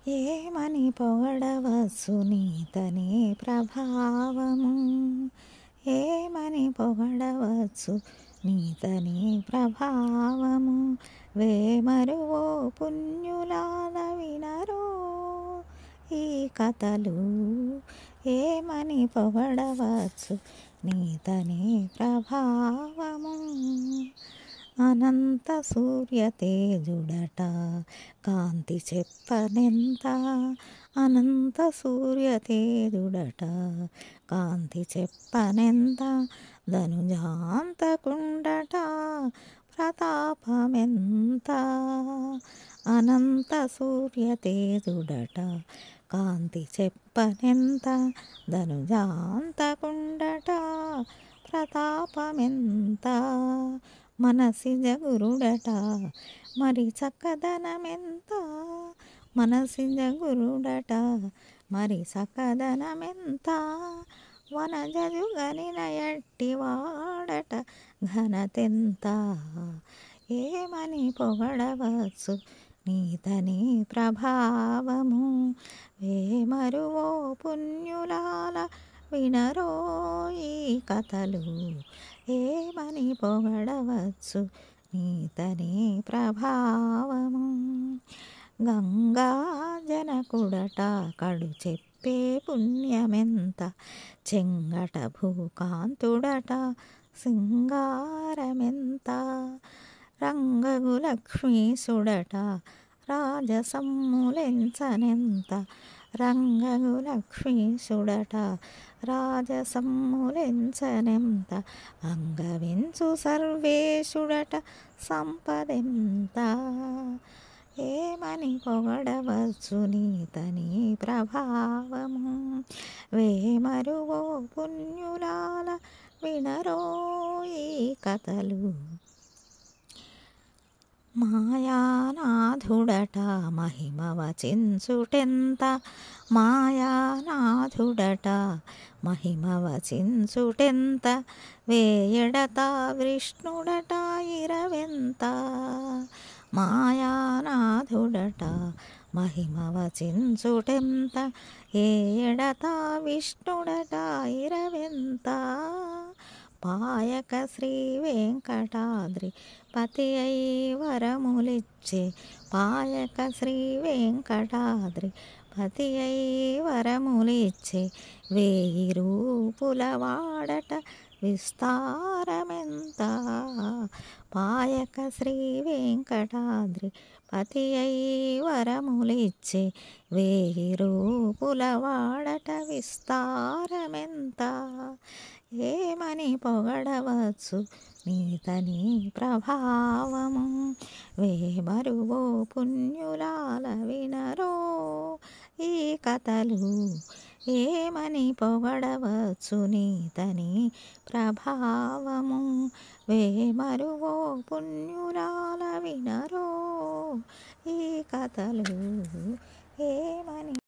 ఏమని పొగడవచ్చు నీతనే ప్రభావము, ఏమని పొగడవచ్చు నీతనే ప్రభావము. వేమరువో పుణ్యులాల వినరో ఈ కథలు, ఏమని పొగడవచ్చు నీతనే ప్రభావము. అనంత సూర్య తేజుడట కాంతి చెప్పనెంత, అనంత సూర్య తేజుడట కాంతి చెప్పనెంత. ధనుజాంతకుండట ప్రతాపమెంత, అనంత సూర్య తేజుడట కాంతి చెప్పనెంత. ధనుజాంతకుండట ప్రతాపమెంత. మనసిజ గురుడట మరి చక్కదనమెంత, మనసిజ గురుడట మరి చక్కదనమెంత. వనజజుగనిన ఎట్టి వాడట ఘనతెంత, ఏమని పొగడవచ్చు నీతని ప్రభావము. వేమరువో పుణ్యులాల వినరో ఈ కథలు, ఏమని పొగడవచ్చు నీతని ప్రభావము. గంగా జనకుడట కడు చెప్పే పుణ్యమెంత, చెంగట భూకాంతుడట సింగారమెంత. రంగగు లక్ష్మీసుడట రాజసమ్ములెంచనెంత, రంగగు లక్ష్మీసుడట రాజసమ్ములెంచనెంత. అంగవించు సర్వేశుడట సంపదెంత, ఏమని పొగడవచ్చు నీతని ప్రభావము. వేమరువో పుణ్యులాల వినరో ఈ కథలు. మాయానాథుడట మహిమ వచించుటెంత, మాయానాథుడట మహిమ వచించుటెంత. వేయడత విష్ణుడట ఇరవెంత, మాయానాథుడట మహిమ వచించుటెంత. ఏయడత విష్ణుడట ఇరవెంత. పాయక శ్రీ వెంకటాద్రి పతి అయి వరములిచ్చే, పాయక శ్రీ వెంకటాద్రి పతి అయి వరములిచ్చే. వేయి రూపుల వాడట విస్తారమెంత, పాయక శ్రీ వెంకటాద్రి పతి అయి వరములిచ్చే. వేయి రూపుల వాడట విస్తారమెంత, ఏమని పొగడవచ్చు నీతని ప్రభావము. వేమరువో పుణ్యులాల వినరో ఈ కథలు, ఏమని పొగడవచ్చు నీతని ప్రభావము. వేమరువో పుణ్యులాల వినరో ఈ కథలు, ఏమని